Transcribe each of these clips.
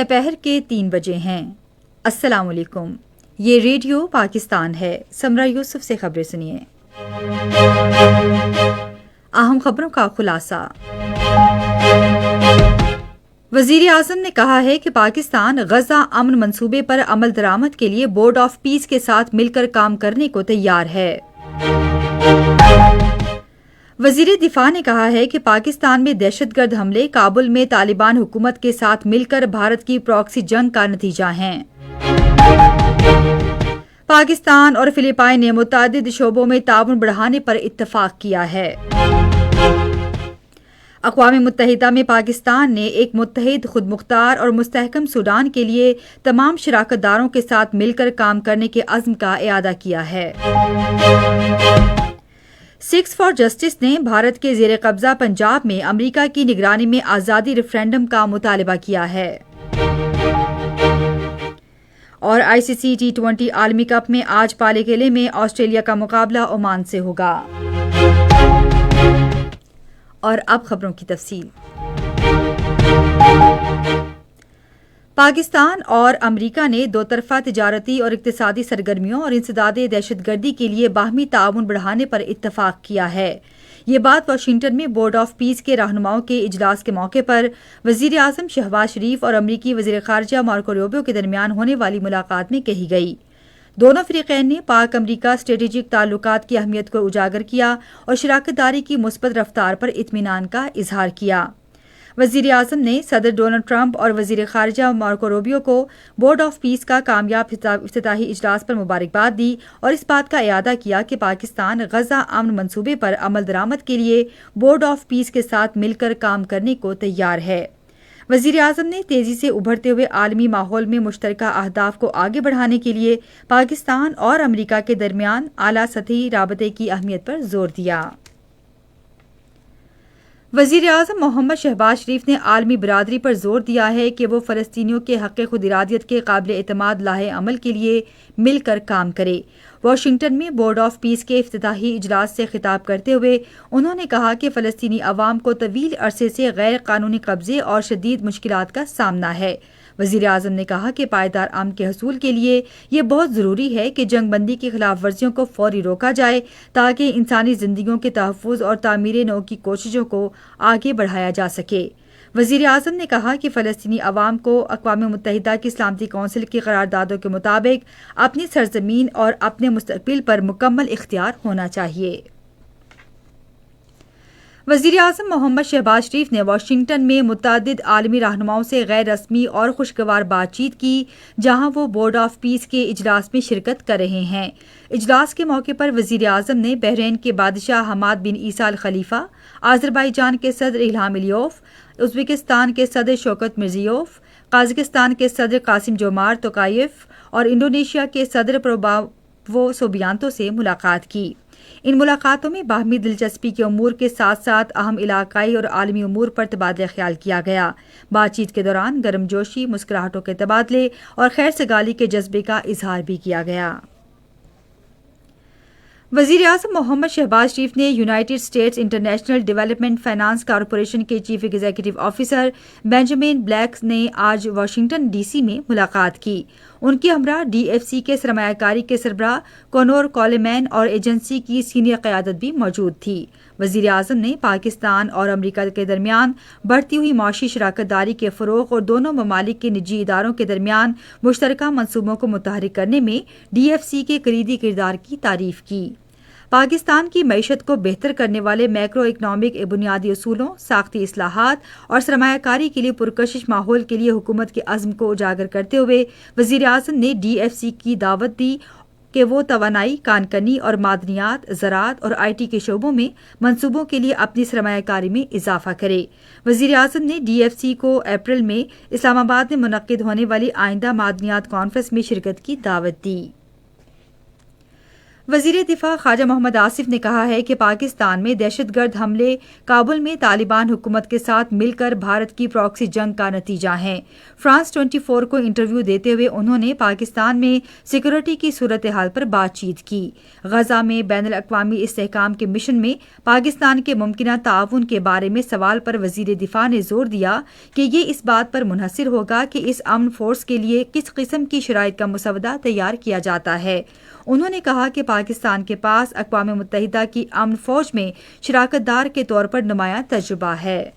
دوپہر کے 3 بجے ہیں۔ السلام علیکم، یہ ریڈیو پاکستان ہے۔ سمرہ یوسف سے خبریں سنیے۔ اہم خبروں کا خلاصہ۔ وزیر اعظم نے کہا ہے کہ پاکستان غزہ امن منصوبے پر عمل درآمد کے لیے بورڈ آف پیس کے ساتھ مل کر کام کرنے کو تیار ہے۔ وزیر دفاع نے کہا ہے کہ پاکستان میں دہشت گرد حملے کابل میں طالبان حکومت کے ساتھ مل کر بھارت کی پراکسی جنگ کا نتیجہ ہیں۔ پاکستان اور فلپائن نے متعدد شعبوں میں تعاون بڑھانے پر اتفاق کیا ہے۔ اقوام متحدہ میں پاکستان نے ایک متحد، خود مختار اور مستحکم سوڈان کے لیے تمام شراکت داروں کے ساتھ مل کر کام کرنے کے عزم کا اعادہ کیا ہے۔ سکس فار جسٹس نے بھارت کے زیر قبضہ پنجاب میں امریکہ کی نگرانی میں آزادی ریفرنڈم کا مطالبہ کیا ہے۔ اور ICC T20 عالمی کپ میں آج پالے کیلے میں آسٹریلیا کا مقابلہ عمان سے ہوگا۔ اور اب خبروں کی تفصیل۔ پاکستان اور امریکہ نے دو طرفہ تجارتی اور اقتصادی سرگرمیوں اور انسداد دہشت گردی کے لیے باہمی تعاون بڑھانے پر اتفاق کیا ہے۔ یہ بات واشنگٹن میں بورڈ آف پیس کے رہنماؤں کے اجلاس کے موقع پر وزیر اعظم شہباز شریف اور امریکی وزیر خارجہ مارکو روبیو کے درمیان ہونے والی ملاقات میں کہی گئی۔ دونوں فریقین نے پاک امریکہ اسٹریٹجک تعلقات کی اہمیت کو اجاگر کیا اور شراکت داری کی مثبت رفتار پر اطمینان کا اظہار کیا۔ وزیر اعظم نے صدر ڈونلڈ ٹرمپ اور وزیر خارجہ مارکو روبیو کو بورڈ آف پیس کا کامیاب افتتاحی اجلاس پر مبارکباد دی اور اس بات کا اعادہ کیا کہ پاکستان غزہ امن منصوبے پر عمل درآمد کے لیے بورڈ آف پیس کے ساتھ مل کر کام کرنے کو تیار ہے۔ وزیر اعظم نے تیزی سے ابھرتے ہوئے عالمی ماحول میں مشترکہ اہداف کو آگے بڑھانے کے لیے پاکستان اور امریکہ کے درمیان اعلیٰ سطحی رابطے کی اہمیت پر زور دیا۔ وزیر اعظم محمد شہباز شریف نے عالمی برادری پر زور دیا ہے کہ وہ فلسطینیوں کے حق خود ارادیت کے قابل اعتماد لاہے عمل کے لیے مل کر کام کرے۔ واشنگٹن میں بورڈ آف پیس کے افتتاحی اجلاس سے خطاب کرتے ہوئے انہوں نے کہا کہ فلسطینی عوام کو طویل عرصے سے غیر قانونی قبضے اور شدید مشکلات کا سامنا ہے۔ وزیر اعظم نے کہا کہ پائیدار امن کے حصول کے لیے یہ بہت ضروری ہے کہ جنگ بندی کی خلاف ورزیوں کو فوری روکا جائے تاکہ انسانی زندگیوں کے تحفظ اور تعمیر نو کی کوششوں کو آگے بڑھایا جا سکے۔ وزیر اعظم نے کہا کہ فلسطینی عوام کو اقوام متحدہ کی سلامتی کونسل کی قراردادوں کے مطابق اپنی سرزمین اور اپنے مستقبل پر مکمل اختیار ہونا چاہیے۔ وزیر اعظم محمد شہباز شریف نے واشنگٹن میں متعدد عالمی رہنماؤں سے غیر رسمی اور خوشگوار بات چیت کی جہاں وہ بورڈ آف پیس کے اجلاس میں شرکت کر رہے ہیں۔ اجلاس کے موقع پر وزیر اعظم نے بحرین کے بادشاہ حماد بن عیسیٰ الخلیفہ، آذربائیجان کے صدر الہام علیوف، ازبکستان کے صدر شوکت مرزیوف، قازقستان کے صدر قاسم جومارت توقایف اور انڈونیشیا کے صدر پرباوو سوبیانتو سے ملاقات کی۔ ان ملاقاتوں میں باہمی دلچسپی کے امور کے ساتھ ساتھ اہم علاقائی اور عالمی امور پر تبادلہ خیال کیا گیا۔ بات چیت کے دوران گرم جوشی، مسکراہٹوں کے تبادلے اور خیر سگالی کے جذبے کا اظہار بھی کیا گیا۔ وزیر اعظم محمد شہباز شریف نے United States International Development Finance Corporation کے chief executive officer Benjamin Black نے آج واشنگٹن DC میں ملاقات کی۔ ان کے ہمراہ DFC کے سرمایہ کاری کے سربراہ کونور کولمین اور ایجنسی کی سینئر قیادت بھی موجود تھی۔ وزیر اعظم نے پاکستان اور امریکہ کے درمیان بڑھتی ہوئی معاشی شراکت داری کے فروغ اور دونوں ممالک کے نجی اداروں کے درمیان مشترکہ منصوبوں کو متحرک کرنے میں DFC کے کلیدی کردار کی تعریف کی۔ پاکستان کی معیشت کو بہتر کرنے والے میکرو اکنامک بنیادی اصولوں، ساختی اصلاحات اور سرمایہ کاری کے لیے پرکشش ماحول کے لیے حکومت کے عزم کو اجاگر کرتے ہوئے وزیر اعظم نے DFC کی دعوت دی کہ وہ توانائی، کان کنی اور معدنیات، زراعت اور IT کے شعبوں میں منصوبوں کے لیے اپنی سرمایہ کاری میں اضافہ کرے۔ وزیر اعظم نے DFC کو اپریل میں اسلام آباد میں منعقد ہونے والی آئندہ معدنیات کانفرنس میں شرکت کی دعوت دی۔ وزیر دفاع خواجہ محمد آصف نے کہا ہے کہ پاکستان میں دہشت گرد حملے کابل میں طالبان حکومت کے ساتھ مل کر بھارت کی پراکسی جنگ کا نتیجہ ہیں۔ فرانس 24 کو انٹرویو دیتے ہوئے انہوں نے پاکستان میں سیکورٹی کی صورتحال پر بات چیت کی۔ غزہ میں بین الاقوامی استحکام کے مشن میں پاکستان کے ممکنہ تعاون کے بارے میں سوال پر وزیر دفاع نے زور دیا کہ یہ اس بات پر منحصر ہوگا کہ اس امن فورس کے لیے کس قسم کی شرائط کا مسودہ تیار کیا جاتا ہے۔ انہوں نے کہا کہ پاکستان کے پاس اقوام متحدہ کی امن فوج میں شراکت دار کے طور پر نمایاں تجربہ ہے۔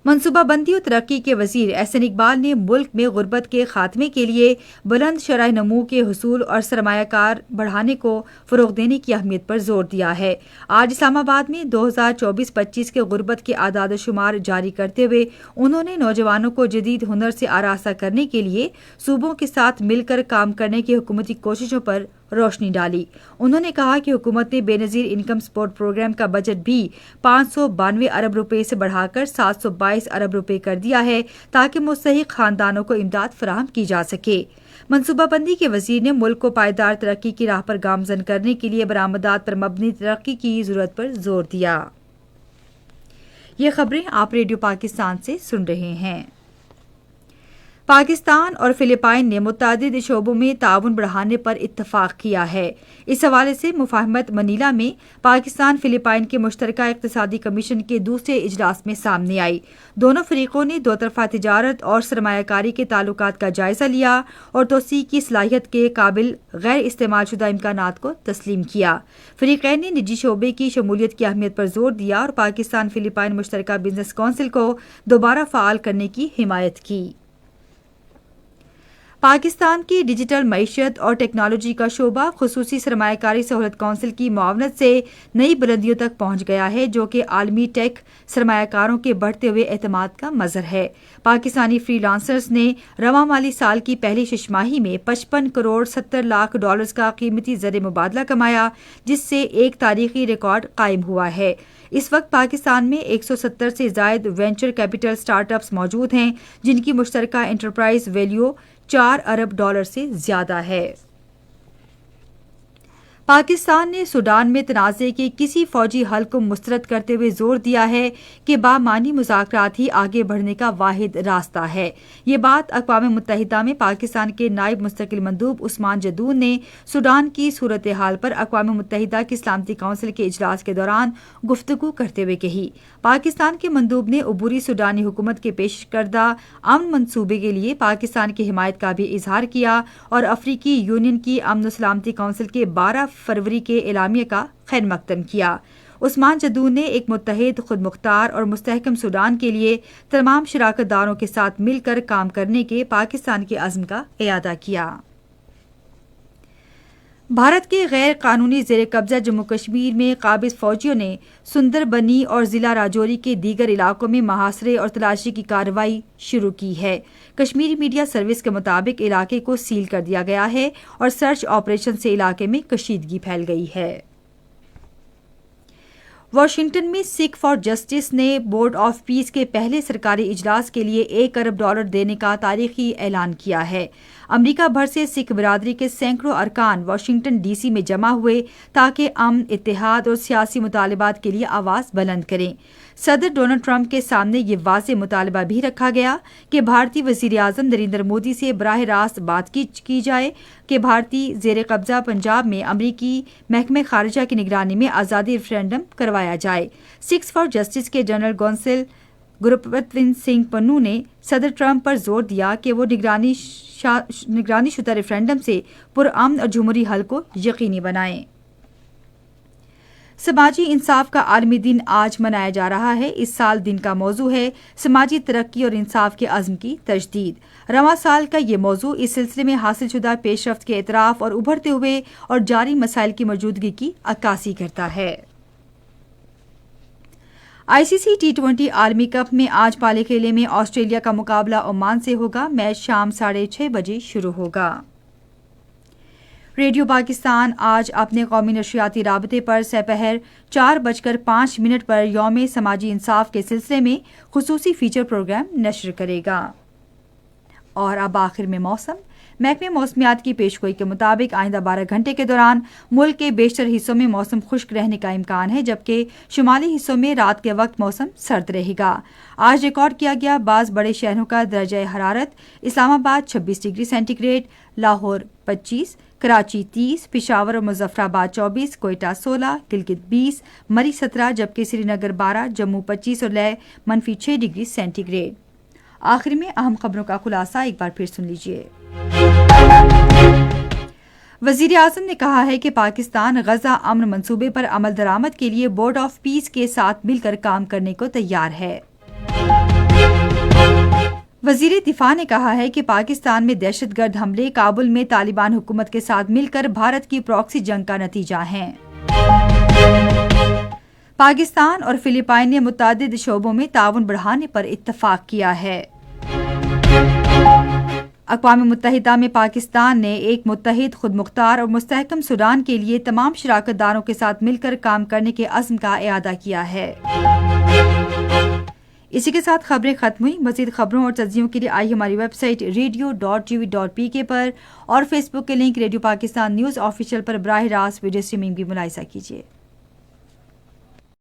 منصوبہ بندی و ترقی کے وزیر احسن اقبال نے ملک میں غربت کے خاتمے کے لیے بلند شرح نمو کے حصول اور سرمایہ کار بڑھانے کو فروغ دینے کی اہمیت پر زور دیا ہے۔ آج اسلام آباد میں 2024-25 کے غربت کے اعداد و شمار جاری کرتے ہوئے انہوں نے نوجوانوں کو جدید ہنر سے آراستہ کرنے کے لیے صوبوں کے ساتھ مل کر کام کرنے کی حکومتی کوششوں پر روشنی ڈالی۔ انہوں نے کہا کہ حکومت نے بے نظیر انکم سپورٹ پروگرام کا بجٹ بھی 592 ارب روپے سے بڑھا کر 722 ارب روپے کر دیا ہے تاکہ مستحق خاندانوں کو امداد فراہم کی جا سکے۔ منصوبہ بندی کے وزیر نے ملک کو پائیدار ترقی کی راہ پر گامزن کرنے کے لیے برآمدات پر مبنی ترقی کی ضرورت پر زور دیا۔ یہ خبریں آپ ریڈیو پاکستان سے سن رہے ہیں۔ پاکستان اور فلپائن نے متعدد شعبوں میں تعاون بڑھانے پر اتفاق کیا ہے۔ اس حوالے سے مفاہمت منیلا میں پاکستان فلپائن کے مشترکہ اقتصادی کمیشن کے دوسرے اجلاس میں سامنے آئی۔ دونوں فریقوں نے دو طرفہ تجارت اور سرمایہ کاری کے تعلقات کا جائزہ لیا اور توسیع کی صلاحیت کے قابل غیر استعمال شدہ امکانات کو تسلیم کیا۔ فریقین نے نجی شعبے کی شمولیت کی اہمیت پر زور دیا اور پاکستان فلپائن مشترکہ بزنس کونسل کو دوبارہ فعال کرنے کی حمایت کی۔ پاکستان کی ڈیجیٹل معیشت اور ٹیکنالوجی کا شعبہ خصوصی سرمایہ کاری سہولت کونسل کی معاونت سے نئی بلندیوں تک پہنچ گیا ہے، جو کہ عالمی ٹیک سرمایہ کاروں کے بڑھتے ہوئے اعتماد کا مظہر ہے۔ پاکستانی فری لانسرز نے رواں مالی سال کی پہلی شش ماہی میں 55 کروڑ 70 لاکھ ڈالرز کا قیمتی زر مبادلہ کمایا، جس سے ایک تاریخی ریکارڈ قائم ہوا ہے۔ اس وقت پاکستان میں 170 سے زائد وینچر کیپٹل سٹارٹ اپس موجود ہیں، جن کی مشترکہ انٹرپرائز ویلیو 4 ارب ڈالر سے زیادہ ہے۔ پاکستان نے سوڈان میں تنازع کے کسی فوجی حل کو مسترد کرتے ہوئے زور دیا ہے کہ بامعنی مذاکرات ہی آگے بڑھنے کا واحد راستہ ہے۔ یہ بات اقوام متحدہ میں پاکستان کے نائب مستقل مندوب عثمان جدون نے سوڈان کی صورتحال پر اقوام متحدہ کی سلامتی کونسل کے اجلاس کے دوران گفتگو کرتے ہوئے کہی۔ پاکستان کے مندوب نے عبوری سوڈانی حکومت کے پیش کردہ امن منصوبے کے لیے پاکستان کی حمایت کا بھی اظہار کیا اور افریقی یونین کی امن و سلامتی کونسل کے 12 فروری کے اعلامیے کا خیر مقدم کیا۔ عثمان جدون نے ایک متحد، خود مختار اور مستحکم سوڈان کے لیے تمام شراکت داروں کے ساتھ مل کر کام کرنے کے پاکستان کے عزم کا اعادہ کیا۔ بھارت کے غیر قانونی زیر قبضہ جموں کشمیر میں قابض فوجیوں نے سندر بنی اور ضلع راجوری کے دیگر علاقوں میں محاصرے اور تلاشی کی کارروائی شروع کی ہے۔ کشمیری میڈیا سروس کے مطابق علاقے کو سیل کر دیا گیا ہے اور سرچ آپریشن سے علاقے میں کشیدگی پھیل گئی ہے۔ واشنگٹن میں سکھ فار جسٹس نے بورڈ آف پیس کے پہلے سرکاری اجلاس کے لیے 1 ارب ڈالر دینے کا تاریخی اعلان کیا ہے۔ امریکہ بھر سے سکھ برادری کے سینکڑوں ارکان واشنگٹن ڈی سی میں جمع ہوئے تاکہ امن، اتحاد اور سیاسی مطالبات کے لیے آواز بلند کریں۔ صدر ڈونلڈ ٹرمپ کے سامنے یہ واضح مطالبہ بھی رکھا گیا کہ بھارتی وزیر اعظم نریندر مودی سے براہ راست بات کی جائے کہ بھارتی زیر قبضہ پنجاب میں امریکی محکمہ خارجہ کی نگرانی میں آزادی ریفرنڈم کروایا جائے۔ سکھ فار جسٹس کے جنرل کونسل گروپتون سنگھ پنو نے صدر ٹرمپ پر زور دیا کہ وہ نگرانی شدہ ریفرنڈم سے پرامن اور جمہوری حل کو یقینی بنائیں۔ سماجی انصاف کا عالمی دن آج منایا جا رہا ہے۔ اس سال دن کا موضوع ہے سماجی ترقی اور انصاف کے عزم کی تجدید۔ رواں سال کا یہ موضوع اس سلسلے میں حاصل شدہ پیش رفت کے اعتراف اور ابھرتے ہوئے اور جاری مسائل کی موجودگی کی عکاسی کرتا ہے۔ ICC T20 عالمی کپ میں آج پالے کھیلے میں آسٹریلیا کا مقابلہ عمان سے ہوگا۔ میچ شام 6:30 بجے شروع ہوگا۔ ریڈیو پاکستان آج اپنے قومی نشریاتی رابطے پر سپہر 4:05 پر یوم سماجی انصاف کے سلسلے میں خصوصی فیچر پروگرام نشر کرے گا۔ اور اب آخر میں موسم۔ محکمہ موسمیات کی پیشگوئی کے مطابق آئندہ 12 گھنٹے کے دوران ملک کے بیشتر حصوں میں موسم خشک رہنے کا امکان ہے، جبکہ شمالی حصوں میں رات کے وقت موسم سرد رہے گا۔ آج ریکارڈ کیا گیا بعض بڑے شہروں کا درجہ حرارت: Islamabad 26 degree centigrade, Lahore 25، Karachi 30، Peshawar اور مظفر آباد 24، کوئٹہ 16، گلگت 20، مری 17، جبکہ سری نگر 12، جموں 25 اور لے -6 ڈگری سینٹی گریڈ۔ آخر میں اہم خبروں کا خلاصہ ایک بار پھر سن لیجیے۔ وزیر اعظم نے کہا ہے کہ پاکستان غزہ امن منصوبے پر عمل درآمد کے لیے بورڈ آف پیس کے ساتھ مل کر کام کرنے کو تیار ہے۔ وزیر دفاع نے کہا ہے کہ پاکستان میں دہشت گرد حملے کابل میں طالبان حکومت کے ساتھ مل کر بھارت کی پراکسی جنگ کا نتیجہ ہیں۔ پاکستان اور فلپائن نے متعدد شعبوں میں تعاون بڑھانے پر اتفاق کیا ہے۔ اقوام متحدہ میں پاکستان نے ایک متحد، خود مختار اور مستحکم سوڈان کے لیے تمام شراکت داروں کے ساتھ مل کر کام کرنے کے عزم کا اعادہ کیا ہے۔ اسی کے ساتھ خبریں ختم ہوئیں۔ مزید خبروں اور تجزیوں کے لیے آئیے ہماری ویب سائٹ radio.tv.pk پر اور فیس بک کے link radio Pakistan news official پر براہ راست ویڈیو اسٹریمنگ بھی ملاحظہ کیجیے۔